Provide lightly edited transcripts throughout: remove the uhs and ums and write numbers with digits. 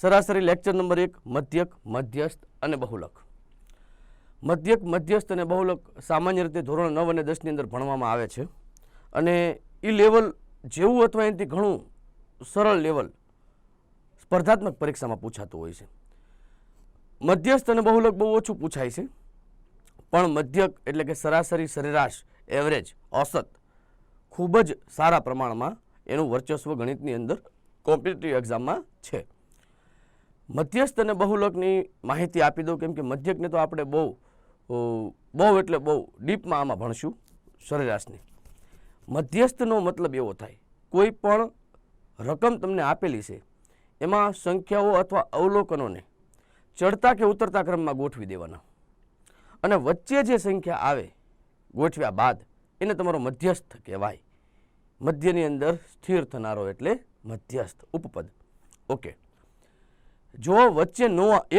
સરાસરી lecture number 1 મધ્યક, મધ્યસ્થ અને બહુલક. મધ્યક, મધ્યસ્થ અને બહુલક સામાન્ય રીતે ધોરણ 9 અને 10 ની અંદર ભણવામાં આવે છે અને એ લેવલ જેવું અથવા એનાથી ઘણું સરળ લેવલ સ્પર્ધાત્મક પરીક્ષામાં પૂછાતું હોય છે. મધ્યસ્થ અને બહુલક બહુ ઓછું પૂછાય છે, પણ મધ્યક એટલે કે સરાસરી, સરેરાશ, એવરેજ, औसत ખૂબ જ સારા પ્રમાણમાં એનું વર્ચસ્વ ગણિતની અંદર કોમ્પિટિટિવ એક્ઝામમાં છે. મધ્યસ્થ અને બહુલકની માહિતી આપી દઉં, કેમ કે મધ્યકને તો આપણે બહુ એટલે બહુ ડીપમાં આમાં ભણશું. સરેરાશની મધ્યસ્થનો મતલબ એવો થાય, કોઈ પણ રકમ તમને આપેલી છે એમાં સંખ્યાઓ અથવા અવલોકનોને ચડતા કે ઉતરતા ક્રમમાં ગોઠવી દેવાના અને વચ્ચે જે સંખ્યા આવે ગોઠવ્યા બાદ એને તમારો મધ્યસ્થ કહેવાય. મધ્યની અંદર સ્થિર થનારો એટલે મધ્યસ્થ ઉપપદ. ઓકે, જો વચ્ચે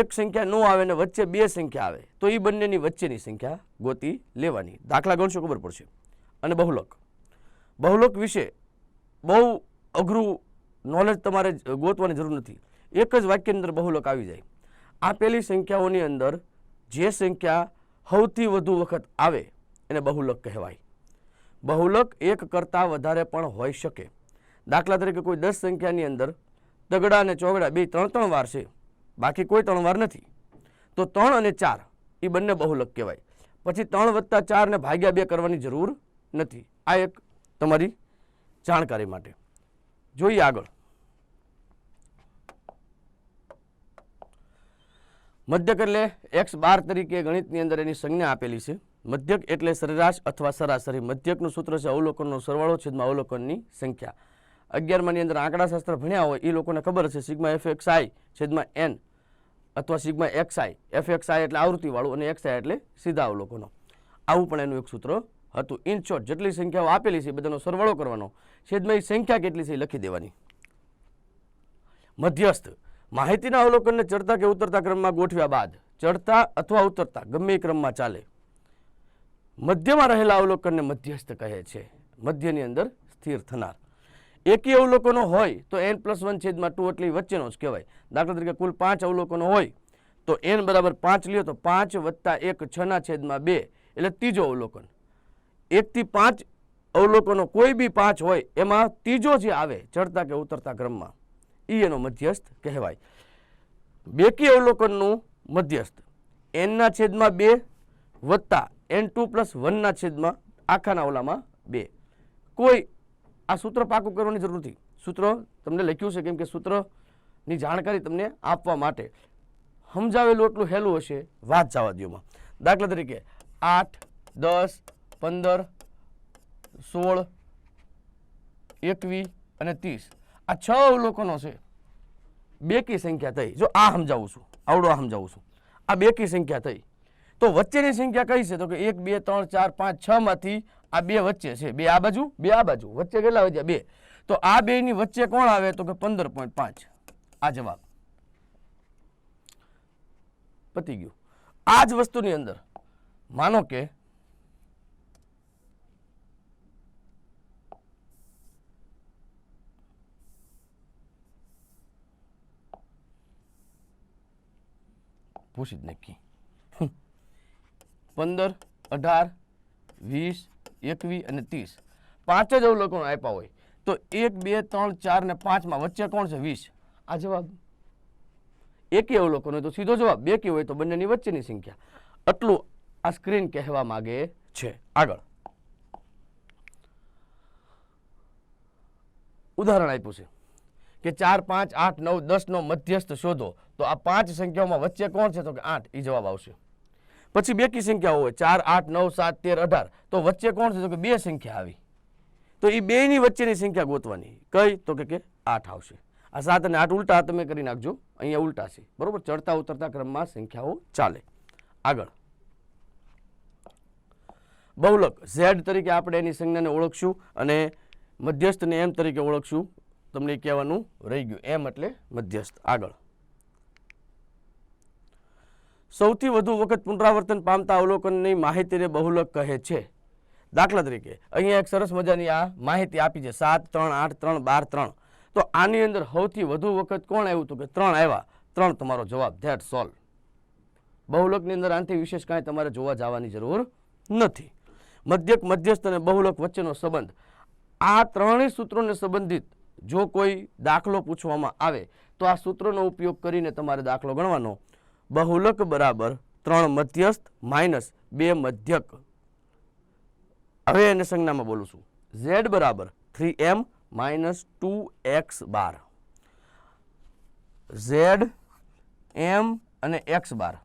એક સંખ્યા ન આવે ને વચ્ચે બે સંખ્યા આવે તો એ બંનેની વચ્ચેની સંખ્યા ગોતી લેવાની. દાખલા ગણશો ખબર પડશે. અને બહુલક વિશે બહુ અઘરું નોલેજ તમારે ગોતવાની જરૂર નથી. એક જ વાક્યની અંદર બહુલક આવી જાય. આપેલી સંખ્યાઓની અંદર જે સંખ્યા સૌથી વધુ વખત આવે એને બહુલક કહેવાય. બહુલક એક કરતાં વધારે પણ હોઈ શકે. દાખલા તરીકે કોઈ 10 સંખ્યાની અંદર તગડા અને ચોગડા બે 3 વાર છે, બાકી કોઈ 3 વાર નથી, તો 3 અને 4 એ બંને બહુલક કહેવાય. પછી 3 + 4 ને ભાગ્યા 2 કરવાની જરૂર નથી. આ એક તમારી જાણકારી માટે. જોઈએ આગળ. મધ્યક એટલે x12 તરીકે ગણિતની અંદર એની સંજ્ઞા આપેલી છે. મધ્યક એટલે સરેરાશ અથવા સરાસરી. મધ્યકનું સૂત્ર છે અવલોકનનો સરવાળો છેદમાં અવલોકનની સંખ્યા. 11માની અંદર આંકડાશાસ્ત્ર ભણ્યા હોય એ લોકોને ખબર હશે સિગ્મા fxi છેદમાં n અથવા સિગ્મા xi. fxi એટલે આવૃત્તિવાળું અને xi એટલે સીધા અવલોકનો. આવું પણ એનું એક સૂત્ર હતું. ઇન શોર્ટ, જેટલી સંખ્યાઓ આપેલી છે બધાનો સરવાળો કરવાનો, છેદમાં એ સંખ્યા કેટલી છે એ લખી દેવાની. મધ્યસ્થ માહિતીના અવલોકનને ચડતા કે ઉતરતા ક્રમમાં ગોઠવ્યા બાદ ચડતા અથવા ઉતરતા ગમે એ ક્રમમાં ચાલે મધ્યમાં રહેલા અવલોકનને મધ્યસ્થ કહે છે. મધ્યની અંદર સ્થિર થનાર. એકી અવલોકનો હોય તો n+1 છેદમાં 2 એટલે વચ્ચેનો જ કહેવાય. દાખલા તરીકે કુલ 5 અવલોકનો હોય તો n બરાબર 5 લ્યો તો 5 + 1 6 છેદમાં 2 એટલે ત્રીજો અવલોકન. 1 થી 5 અવલોકનો કોઈ બી 5 હોય એમાં ત્રીજો જે આવે ચડતા કે ઉતરતા ક્રમમાં એ એનો મધ્યસ્થ કહેવાય. બેકી અવલોકનનું મધ્યસ્થ n/2 વત્તા n2+1 છેદમાં આખાના ઓલામાં 2. કોઈ આ સૂત્ર પાકું કરવાની જરૂર નથી. સૂત્ર તમને લખ્યું છે કેમ કે સૂત્રની જાણકારી તમને આપવા માટે. સમજાવેલું એટલું હેલું હશે, વાત જવા દ્યોમાં. દાખલા તરીકે 8, 10, 15, 16, 21 અને 30 આ 6 અવલોકનો છે. બેકી સંખ્યા થઈ. જો આ સમજાવું છું, આવડો આ સમજાવું છું, આ બેકી સંખ્યા થઈ. તો વચ્ચેની સંખ્યા કઈ છે? તો કે 1, 2, 3, 4, 5, 6 માંથી આ 2 વચ્ચે છે. 2 આ બાજુ, 2 આ બાજુ. વચ્ચે કેટલા વધ્યા? 2. તો આ 2 ની વચ્ચે કોણ આવે? તો કે 15.5. આ જવાબ. પતી ગયું. આ જ વસ્તુની અંદર માનો કે પૂછી જ નક્કી 15, 18, 20, 21 અને 30 5 જ અવલોકનો આપ્યા હોય તો 1, 2, 3, 4 ને 5 માં વચ્ચે કોણ છે? 20. આ જવાબ. એકી અવલોકન હોય તો સીધો જવાબ. બેકી હોય તો બંનેની વચ્ચેની સંખ્યા. આટલું આ સ્ક્રીન કહેવા માંગે છે. આગળ ઉદાહરણ આપ્યું છે કે 4, 5, 8, 9, 10 નો મધ્યસ્થ શોધો. તો આ 5 સંખ્યાઓમાં વચ્ચે કોણ છે? તો કે 8. એ જવાબ આવશે. પછી બેકી સંખ્યાઓ હોય 4, 8, 9, 7, 13, 18 તો વચ્ચે કોણ છે? તો કે 2 સંખ્યા આવી. તો એ બેની વચ્ચેની સંખ્યા ગોતવાની. કઈ? તો કે 8 આવશે. આ 7 અને 8 ઉલટા તમે કરી નાખજો. અહીંયા ઉલટા છે, બરોબર. ચડતા ઉતરતા ક્રમમાં સંખ્યાઓ ચાલે. આગળ બહુલક Z તરીકે આપણે એની સંજ્ઞાને ઓળખશું અને મધ્યસ્થને M તરીકે ઓળખશું. તમને કહેવાનું રહી ગયું. M એટલે મધ્યસ્થ. આગળ સૌથી વધુ વખત પુનરાવર્તન પામતા અવલોકનની માહિતીને બહુલક કહે છે. દાખલા તરીકે અહીંયા એક સરસ મજાની આ માહિતી આપી છે 7, 3, 8, 3, 12, 3. તો આની અંદર સૌથી વધુ વખત કોણ આવ્યું હતું કે 3 આવ્યા. 3 તમારો જવાબ. That solve. બહુલકની અંદર આનાથી વિશેષ કાંઈ તમારે જોવા જવાની જરૂર નથી. મધ્યક, મધ્યસ્થ અને બહુલક વચ્ચેનો સંબંધ, આ ત્રણેય સૂત્રોને સંબંધિત જો કોઈ દાખલો પૂછવામાં આવે તો આ સૂત્રનો ઉપયોગ કરીને તમારે દાખલો ગણવાનો. બહુલક બરાબર 3 મધ્યસ્થ માઇનસ 2 મધ્યક. હવે એને સંજ્ઞામાં બોલું છું. z બરાબર 3m માઇનસ 2x બાર. z, m અને x બાર,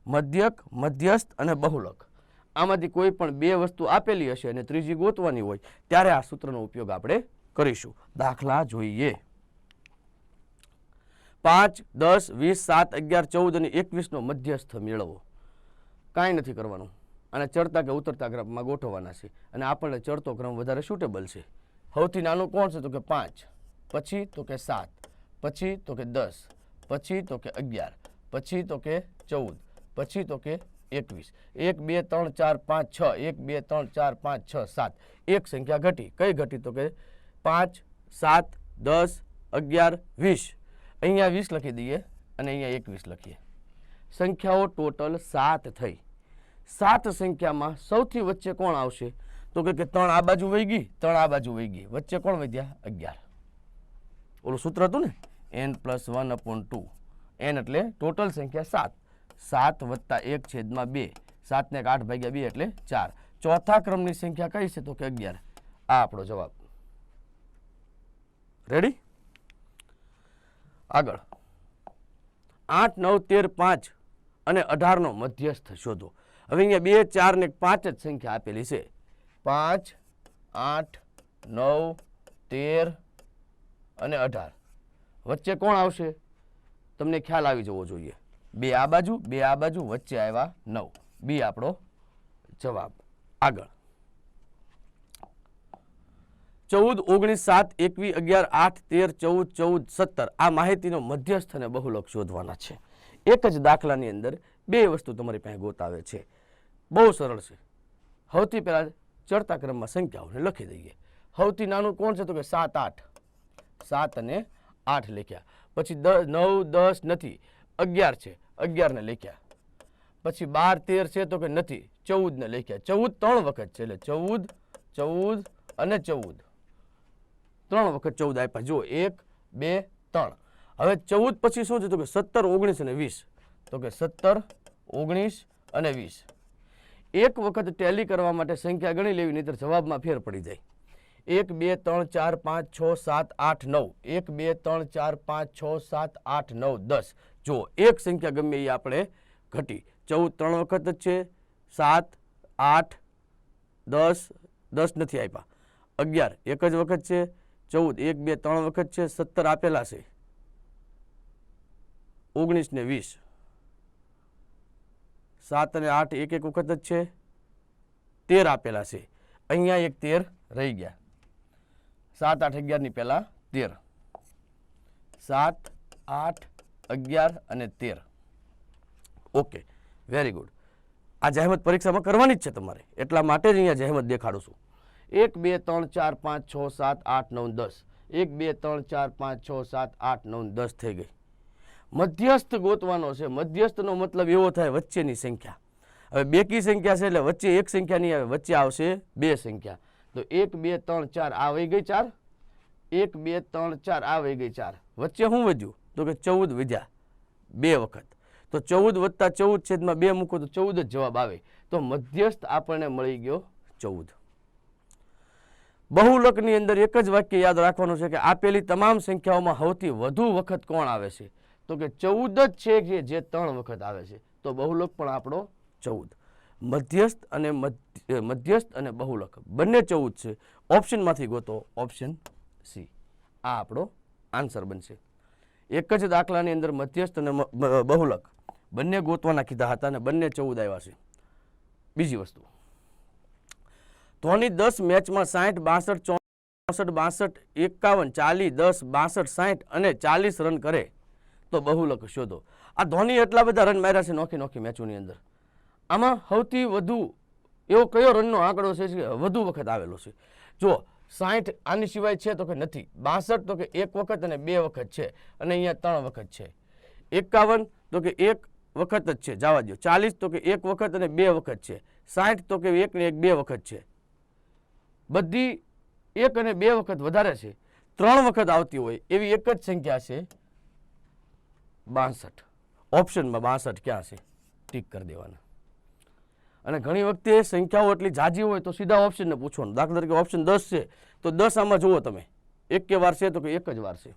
મધ્યક, મધ્યસ્થ અને બહુલક. આમાંથી કોઈ પણ બે વસ્તુ આપેલી હશે અને ત્રીજી ગોતવાની હોય ત્યારે આ સૂત્રનો ઉપયોગ આપણે કરીશું. દાખલા જોઈએ. 5, 10, 20, 7, 11, 14 અને 21 નો મધ્યસ્થ મેળવો. કાંઈ નથી કરવાનું. અને ચડતા કે ઉતરતા ક્રમમાં ગોઠવવાના છે. અને આપણને ચડતો ક્રમ વધારે સુટેબલ છે. સૌથી નાનું કોણ છે તો કે 5, પછી તો કે 7, પછી તો કે 10, પછી તો કે 11, પછી તો કે 14, પછી તો કે 21. 1, 2, 3, 4, 5, 6. 1, 2, 3, 4, 5, 6, 7. એક સંખ્યા ઘટી. કઈ ઘટી તો કે 5, 7, 10, 11, 20. અહીંયા 20 લખી દઈએ અને અહીંયા 21 લખીએ. સંખ્યાઓ ટોટલ 7 થઈ. 7 સંખ્યામાં સૌથી વચ્ચે કોણ આવશે તો કે 3 આ બાજુ વહી ગઈ, 3 આ બાજુ વહી ગઈ. વચ્ચે કોણ વધ્યા? 11. ઓલું સૂત્ર હતું ને n + 1/2. n એટલે ટોટલ સંખ્યા 7. 7 + 1/2. 7 ને 8 ભાગ્યા 2 એટલે 4. ચોથા ક્રમની સંખ્યા કઈ છે તો કે 11. આ આપણો જવાબ. રેડી? આગળ 8, 9, 13, 5 અને 18 નો મધ્યસ્થ શોધો. હવે અહીંયા 2, 4 ને 5 જ સંખ્યા આપેલી છે. 5, 8, 9, 13 અને 18. વચ્ચે કોણ આવશે? તમને ખ્યાલ આવી જવો જોઈએ. 2 આ બાજુ, 2 આ બાજુ, વચ્ચે આવ્યા 9. બી આપણો જવાબ. આગળ 14, 19, 7, 21, 11, 8, 13, 14, 14, 17 આ માહિતીનો મધ્યસ્થ અને બહુલક શોધવાના છે. એક જ દાખલાની અંદર બે વસ્તુ તમારી પાસે ગોતાવે છે. બહુ સરળ છે. સૌથી પહેલા ચડતા ક્રમમાં સંખ્યાઓને લખી દઈએ. સૌથી નાનું કોણ છે તો કે 7, 8. 7 અને 8 લખ્યા. પછી 9, 10 નથી, 11 છે, 11 ને લખ્યા. પછી 12, 13 છે તો કે નથી, 14 ને લખ્યા. 14 3 વખત છે એટલે 14, 14 અને 14. 3 વખત 14 આપ્યા. જો 1, 2, 3. હવે 14 પછી શું છે તો કે 17, 19 અને 20. તો કે 17, 19 અને 20. એક વખત ટેલી કરવા માટે સંખ્યા ગણી લેવી, નહીતર જવાબમાં ફેર પડી જાય. 1, 2, 3, 4, 5, 6, 7, 8, 9. 1, 2, 3, 4, 5, 6, 7, 8, 9, 10. જો એક સંખ્યા ગમે એ આપણે ઘટી. 14 3 વખત જ છે, 7, 8, 10, 10 નથી આપ્યા. 11 એક જ વખત છે, 14 1, 2, 3 વખત છે, 17 આપેલા છે, 19 ને 20. 7 અને 8 એક એક વખત જ છે, 13 આપેલા છે. અહીંયા એક 13 રહી ગયા. 7, 8, 11 ની પહેલા 13. 7, 8, 11 અને 13. Okay, very good. આ જહેમત પરીક્ષામાં કરવાની જ છે તમારે, એટલા માટે જ અહીંયા જહેમત દેખાડું છું. 1, 2, 3, 4, 5, 6, 7, 8, 9, 10. 1, 2, 3, 4, 5, 6, 7, 8, 9, 10 થઈ ગઈ. મધ્યસ્થ ગોતવાનો છે. મધ્યસ્થનો મતલબ એવો થાય વચ્ચેની સંખ્યા. હવે બેકી સંખ્યા છે એટલે વચ્ચે એક સંખ્યા નહીં આવે, વચ્ચે આવશે બે સંખ્યા. તો 1, 2, 3, 4 આ વહી ગઈ 4. 1, 2, 3, 4 આ વહી ગઈ 4. વચ્ચે શું વધ્યું તો કે 14 વધ્યા બે વખત. તો 14 + 14/2 મૂકો તો 14 જ જવાબ આવે. તો મધ્યસ્થ આપણને મળી ગયો 14. બહુલકની અંદર એક જ વાક્ય યાદ રાખવાનું છે કે આપેલી તમામ સંખ્યાઓમાં સૌથી વધુ વખત કોણ આવે છે તો કે 14 જ છે કે જે 3 વખત આવે છે. તો બહુલક પણ આપણો 14. મધ્યસ્થ અને બહુલક બંને 14 છે. ઓપ્શનમાંથી ગોતો ઓપ્શન સી. આ આપણો આન્સર બનશે. એક જ દાખલાની અંદર મધ્યસ્થ અને બહુલક બંને ગોતવાના કીધા હતા અને બંને 14 આવ્યા છે. બીજી વસ્તુ, ધોની 10 મેચમાં 60, 62, 64, 52, 51, 40, 10, 62, 60 અને 40 રન કરે તો બહુલક શોધો. આ ધોની એટલા બધા રન માર્યા છે નોખી નોખી મેચોની અંદર. આમાં સૌથી વધુ એવો કયો રનનો આંકડો છે કે વધુ વખત આવેલો છે? જો 60 આની સિવાય છે તો કે નથી. 62 તો કે એક વખત અને બે વખત છે અને અહીંયા 3 વખત છે. 51 તો કે એક વખત જ છે, જવા દો. 40 તો કે એક વખત અને બે વખત છે. 60 તો કે એક ને એક બે વખત છે. બધી એક અને બે વખત વધારે છે, 3 વખત આવતી હોય એવી એક જ સંખ્યા છે 62. ઓપ્શનમાં 62 ક્યાં છે? ટીક કરી દેવાના. અને ઘણી વખતે સંખ્યાઓ એટલી જાજી હોય તો સીધા ઓપ્શનને પૂછવાનું. દાખલા તરીકે ઓપ્શન 10 છે તો 10 આમાં જુઓ તમે, એક કે વાર છે તો કે એક જ વાર છે.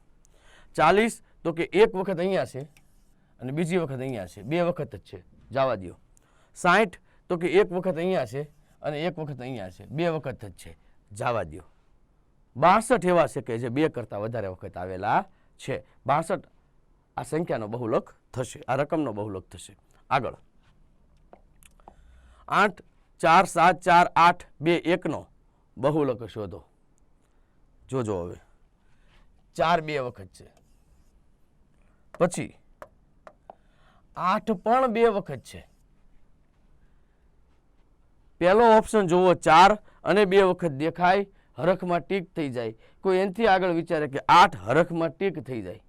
40 તો કે એક વખત અહીંયા છે અને બીજી વખત અહીંયા છે, બે વખત જ છે, જવા દો. 60 તો કે એક વખત અહીંયા છે અને એક વખત અહીંયા છે, બે વખત જ છે, જવા દો. 62 એવા છે કે જે બે કરતાં વધારે વખત આવેલા છે. 62 આ સંખ્યાનો બહુલક થશે, આ રકમનો બહુલક થશે. આગળ 8 4 7 4 8 2 1 નો બહુલક શોધો. જોજો હવે 4 બે વખત છે, પછી 8 પણ બે વખત છે. પહેલો ઓપ્શન જુઓ, 4 અને બે વખત દેખાય, હરખમાં ટીક થઈ જાય. કોઈ એનાથી આગળ વિચારે કે 8 હરખમાં ટીક થઈ જાય.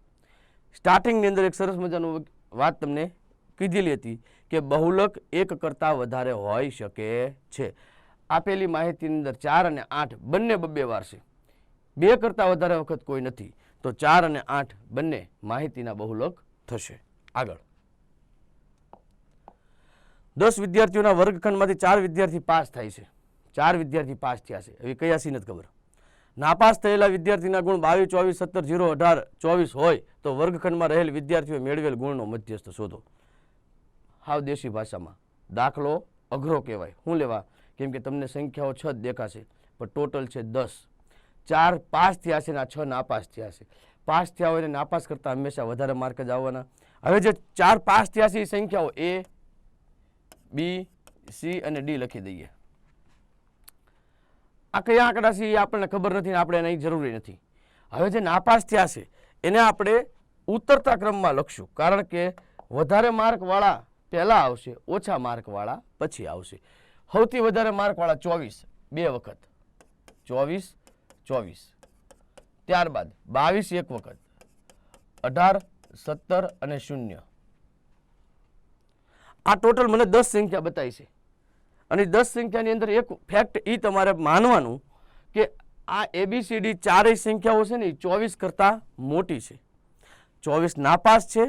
સ્ટાર્ટિંગની અંદર એક સરસ મજાનું વાત તમને કીધેલી હતી કે બહુલક એક કરતાં વધારે હોઈ શકે છે. આપેલી માહિતીની અંદર 4 અને 8 બંને બબ્બે વાર છે, બે કરતાં વધારે વખત કોઈ નથી, તો 4 અને 8 બંને માહિતીના બહુલક થશે. આગળ 10 વિદ્યાર્થીઓના વર્ગખંડમાંથી 4 વિદ્યાર્થી પાસ થાય છે. 4 વિદ્યાર્થી પાસ થયા છે, એવી કયા સી નથી ખબર. નાપાસ થયેલા વિદ્યાર્થીના ગુણ 22 24 17 0 18 24 હોય તો વર્ગખંડમાં રહેલ વિદ્યાર્થીઓ મેળવેલ ગુણનો મધ્યસ્થ શોધો. હાવ દેશી ભાષામાં દાખલો અઘરો કહેવાય. શું લેવા? કેમ કે તમને સંખ્યાઓ 6 દેખાશે પણ ટોટલ છે 10. 4 પાસ થયા છે અને આ 6 નાપાસ થયા છે. પાસ થયા હોય અને નાપાસ કરતાં હંમેશા વધારે માર્ક જ આવવાના. હવે જે 4 પાસ થયા છે એ સંખ્યાઓ A B C અને D લખી દઈએ. આ કયા આંકડા છે એ આપણને ખબર નથી, આપણે એની જરૂરી નથી. હવે જે નાપાસ થયા છે એને આપણે ઉતરતા ક્રમમાં લખશું, કારણ કે વધારે માર્કવાળા પહેલાં આવશે, ઓછા માર્કવાળા પછી આવશે. સૌથી વધારે માર્કવાળા 24 બે વખત, 24 24, ત્યારબાદ 22 એક વખત, 18 17 અને 0. આ ટોટલ મને 10 સંખ્યા બતાવી છે અને 10 સંખ્યાની અંદર એક ફેક્ટ એ તમારે માનવાનું કે આ ABCD ચારેય સંખ્યાઓ છે ને એ 24 કરતાં મોટી છે. 24 નાપાસ છે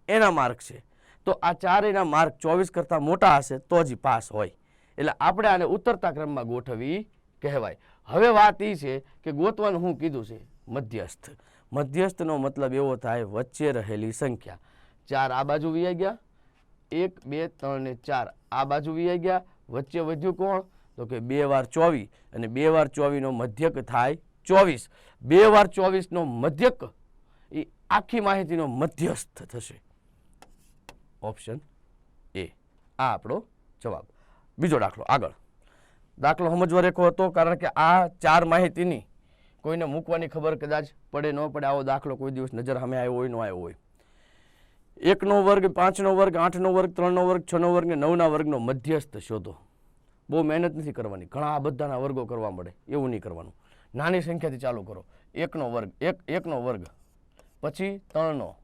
એના માર્ક છે, તો આ ચારેયના માર્ક 24 કરતાં મોટા હશે તો જ પાસ હોય. એટલે આપણે આને ઉતરતા ક્રમમાં ગોઠવી કહેવાય. હવે વાત એ છે કે ગોતવાનું હું કીધું છે મધ્યસ્થ. મધ્યસ્થનો મતલબ એવો થાય વચ્ચે રહેલી સંખ્યા. 4 આ બાજુ વી ગયા, 1 2 3 ને 4 આ બાજુ વી ગયા, વચ્ચે વધ્યું કોણ? તો કે 2 વાર 24 અને 2 વાર 24 નો મધ્યક થાય 24. 2 વાર 24 નો મધ્યક એ આખી માહિતીનો મધ્યસ્થ થશે. ઓપ્શન A આ આપણો જવાબ. બીજો દાખલો. આગળ દાખલો સમજવા રેખો હતો, કારણ કે આ 4 માહિતીની કોઈને મૂકવાની ખબર કદાચ પડે ન પડે. આવો દાખલો કોઈ દિવસ નજર સામે આવ્યો હોય ન આવ્યો હોય. 1 નો વર્ગ, 5 નો વર્ગ, 8 નો વર્ગ, 3 નો વર્ગ, 6 નો વર્ગ ને 9 ના વર્ગનો મધ્યસ્થ શોધો. બહુ મહેનત નથી કરવાની, ઘણા બધાના વર્ગો કરવા મળે એવું નહીં કરવાનું. નાની સંખ્યાથી ચાલુ કરો. 1 નો વર્ગ, 1 નો વર્ગ, પછી 3 નો,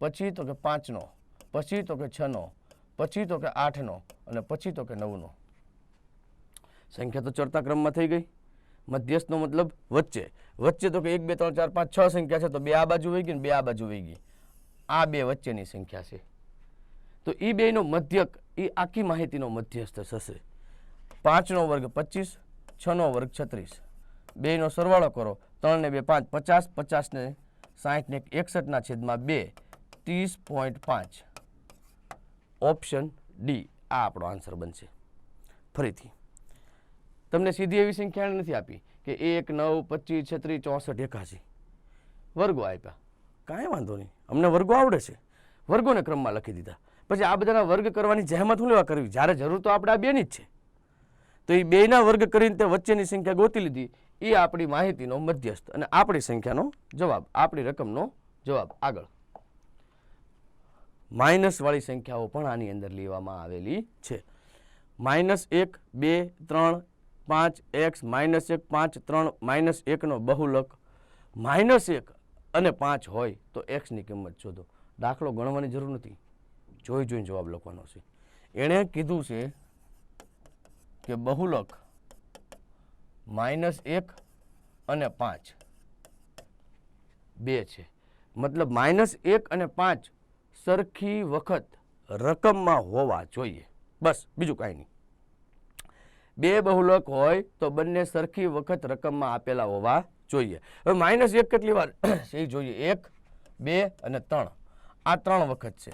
પછી તો કે 5 નો, પછી તો કે 6 નો, પછી તો કે 8 નો અને પછી તો કે 9 નો. સંખ્યા તો ચડતા ક્રમમાં થઈ ગઈ. મધ્યસ્થનો મતલબ વચ્ચે. વચ્ચે તો કે 1 2 3 4 5 6 સંખ્યા છે, તો 2 આ બાજુ વહી ગઈ ને 2 આ બાજુ વહી ગઈ. આ બે વચ્ચેની સંખ્યા છે, તો એ બેનો મધ્યક એ આખી માહિતીનો મધ્યસ્થ થશે. 5 નો વર્ગ 25, 6 નો વર્ગ 36, બેનો સરવાળો કરો. 3 ને 2 5 50, 50 ને 60 ને 61 ના છેદમાં 2 30.5. ઓપ્શન ડી આ આપણો આન્સર બનશે. ફરીથી તમને સીધી એવી સંખ્યા નથી આપી કે 1 9 25 36 64 81. વર્ગો આપ્યા, કાંઈ વાંધો નહીં, અમને વર્ગો આવડે છે, વર્ગોને ક્રમમાં લખી દીધા. પછી આ બધાના વર્ગ કરવાની જહેમત હું લેવા કરવી? જ્યારે જરૂર તો આપણે આ બેની જ છે, તો એ બેના વર્ગ કરીને તે વચ્ચેની સંખ્યા ગોતી લીધી. એ આપણી માહિતીનો મધ્યસ્થ અને આપણી સંખ્યાનો જવાબ, આપણી રકમનો જવાબ. આગળ માઇનસ વાળી સંખ્યાઓ પણ આની અંદર લેવામાં આવેલી છે. -1 2 3 5x માઇનસ 1 5 3 માઇનસ 1નો બહુલક -1 અને 5 હોય તો એક્સની કિંમત શોધો. દાખલો ગણવાની જરૂર નથી, જોઈ જોઈને જવાબ લખવાનો છે. એણે કીધું છે કે બહુલક -1 અને 5 2 છે, મતલબ -1 અને 5 સરખી વખત રકમમાં હોવા જોઈએ, બસ બીજું કાંઈ નહીં. બે બહુલક હોય તો બંને સરખી વખત રકમમાં આપેલા હોવા જોઈએ. હવે -1 કેટલી વાર છે એ જોઈએ. 1 2 અને 3 આ 3 વખત છે.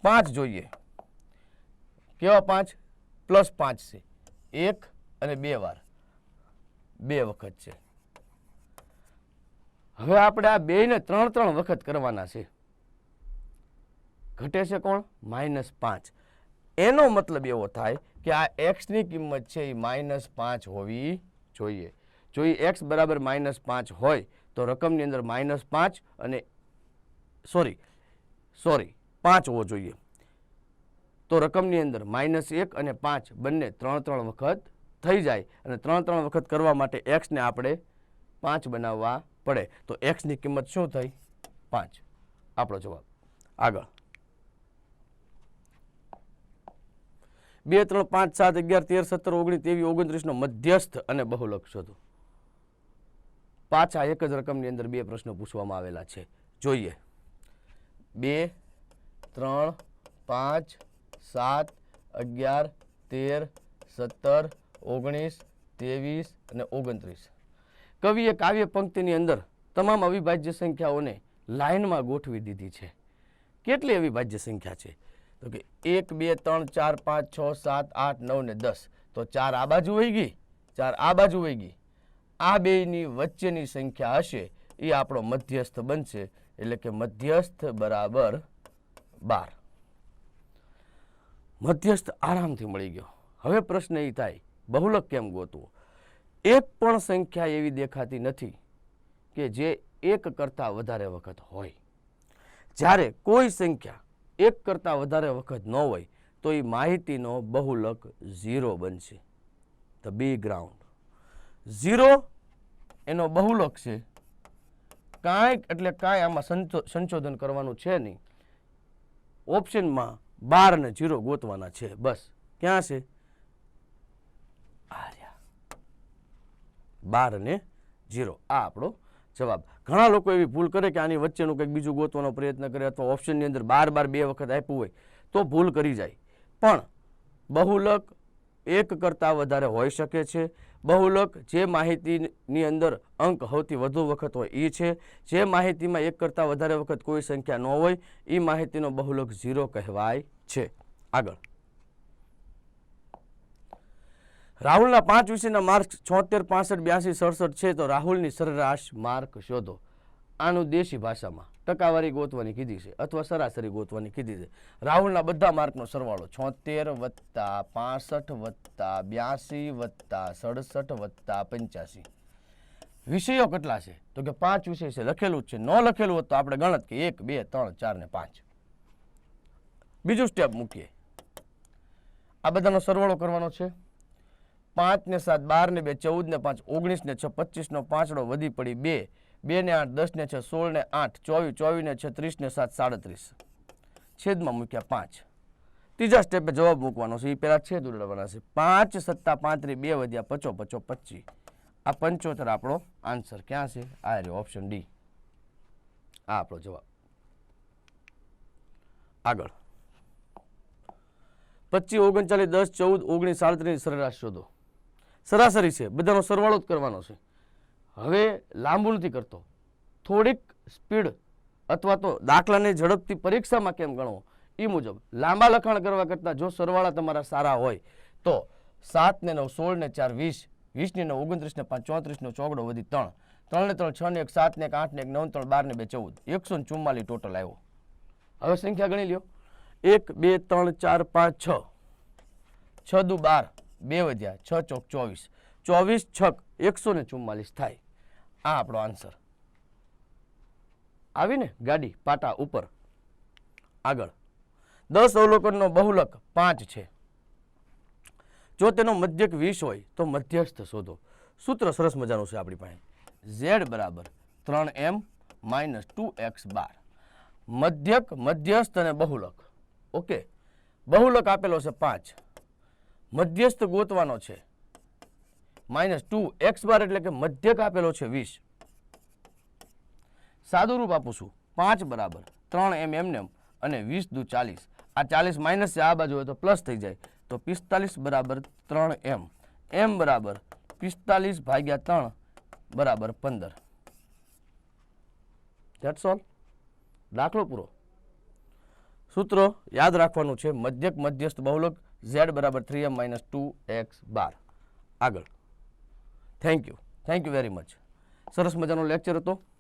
5 જોઈએ, કેવા 5? +5 છે. 1 અને 2 વાર 2 વખત છે. હવે આપણે આ બેયને 3 વખત કરવાના છે. ઘટે છે કોણ? -5. એનો મતલબ એવો થાય કે આ એક્સની કિંમત છે એ -5 હોવી જોઈએ. જો એ એક્સ બરાબર -5 હોય તો રકમની અંદર -5 અને સોરી 5 હોવો જોઈએ. તો રકમની અંદર -1 અને 5 બંને 3 વખત થઈ જાય, અને 3 વખત કરવા માટે એક્સને આપણે 5 બનાવવા પડે. તો એક્સની કિંમત શું થઈ? 5. આપણો જવાબ. આગળ 2 3 5 7 11 13 17 19 23 29 નો મધ્યસ્થ અને બહુલક શોધો. પાછા એક જ રકમની અંદર બે પ્રશ્નો પૂછવામાં આવેલા છે. જોઈએ. 2 3 5 7 11 13 17 19 23 અને 29. કવિએ કાવ્ય પંક્તિની અંદર તમામ અવિભાજ્ય સંખ્યાઓને લાઇનમાં ગોઠવી દીધી છે. કેટલી અવિભાજ્ય સંખ્યા છે? તો કે 1 2 3 4 5 6 7 8 9 ને 10. તો 4 આ બાજુ વહી ગઈ, 4 આ બાજુ વહી ગઈ. આ બેયની વચ્ચેની સંખ્યા હશે એ આપણો મધ્યસ્થ બનશે, એટલે કે મધ્યસ્થ બરાબર 12. મધ્યસ્થ આરામથી મળી ગયો. હવે પ્રશ્ન એ થાય બહુલક કેમ ગોતવો? એક પણ સંખ્યા એવી દેખાતી નથી કે જે એક કરતાં વધારે વખત હોય. જ્યારે કોઈ સંખ્યા એક કરતાં વધારે વખત ન હોય તો એ માહિતીનો બહુલક 0 બનશે. ધ બી ગ્રાઉન્ડ 0 એનો બહુલક છે. કાંઈક એટલે કાંઈ આમાં સંશોધન કરવાનું છે નહીં. ઓપ્શનમાં 12 અને 0 ગોતવાના છે, બસ. ક્યાં છે? 12 અને 0. આ આપણો જવાબ. ઘણા લોકો એવી ભૂલ કરે કે આની વચ્ચેનું કંઈક બીજું ગોતવાનો પ્રયત્ન કરે, અથવા ઓપ્શનની અંદર 12 2 વખત આપ્યું હોય તો ભૂલ કરી જાય. પણ બહુલક એક કરતાં વધારે હોઈ શકે છે. બહુલક જે માહિતીની અંદર અંક સૌથી વધુ વખત હોય એ છે. જે માહિતીમાં એક કરતાં વધારે વખત કોઈ સંખ્યા ન હોય એ માહિતીનો બહુલક 0 કહેવાય છે. આગળ રાહુલના 5 વિષયના માર્ક 76 65 82 67 છે. તો રાહુલની સરેરાશ માર્ક શોધો. આનું દેશી ભાષામાં ટકાવારી ગોતવાની કીધી છે, અથવા સરાસરી ગોતવાની કીધી છે. રાહુલના બધા માર્કનો સરવાળો 76 + 65 + 82 + 67 + 85. વિષયો કેટલા છે? તો કે 5 વિષય છે. લખેલું જ છે. ન લખેલું હોત તો આપણે ગણત કે 1 2 3 4 ને 5. બીજું સ્ટેપ મૂકીએ. આ બધાનો સરવાળો કરવાનો છે. 5 ને 7 12 ને 2 14 ને 5 19 ને 6 25 નો પાંચડો વધી પડી 2 2 ને 8 10 ને 6 16 ને 8 24 24 ને 6 30 ને 7 37. છેદમાં મૂક્યા 5. ત્રીજા સ્ટેપે જવાબ મૂકવાનો છે. એ પહેલા છેદ ઉડાડવાના છે. 5 + 35 2 વધ્યા 55 25. આ 75 આપણો આન્સર. ક્યાં છે? આ રહ્યો ઓપ્શન ડી. આ આપણો જવાબ. આગળ 25 39 10 14 19 37 સરેરાશ શોધો. સરાસરી છે, બધાનો સરવાળો જ કરવાનો છે. હવે લાંબુ નથી કરતો, થોડીક સ્પીડ અથવા તો દાખલાને ઝડપથી પરીક્ષામાં કેમ ગણવો એ મુજબ લાંબા લખાણ કરવા કરતાં જો સરવાળા તમારા સારા હોય તો 7 ને 9 16 ને 4 20 20 ને 9 29 ને 5 34 નો ચોગડો વધી 3 3 ને 3 6 ને 1 7 ને 1 8 ને 1 9 3 12 ને 2 14 144 ટોટલ આવ્યો. હવે સંખ્યા ગણી લ્યો. 1 2 3 4 5 6 6 દુ 12 2 વધ્યા 6 ચોક 24 24 છક 144 થાય. આ આપણો આન્સર. આવીને ગાડી પાટા ઉપર. આગળ 10 અવલોકનનો બહુલક 5 છે. જો તેનો મધ્યક 20 હોય તો મધ્યસ્થ શોધો. સૂત્ર સરસ મજાનું છે આપણી પાસે. z બરાબર 3m માઇનસ 2x બાર. મધ્યક, મધ્યસ્થ અને બહુલક. ઓકે, બહુલક આપેલો છે 5, મધ્યસ્થ ગોતવાનો છે -2 x બાર એટલે કે મધ્યક આપેલો છે 20. સાદું રૂપ આપું છું 5 બરાબર 3m એમને અને 20 દુ 40. આ 40 માઇનસ છે, આ બાજુ હોય તો પ્લસ થઈ જાય, તો 45 બરાબર 3m. m બરાબર 45 ભાગ્યા 3 બરાબર 15. That's all. દાખલો પૂરો. સૂત્ર યાદ રાખવાનું છે. મધ્યક, મધ્યસ્થ, બહુલક. z બરાબર 3m માઇનસ 2x બાર. આગળ. Thank you very much. સરસ મજાનો લેક્ચર હતો.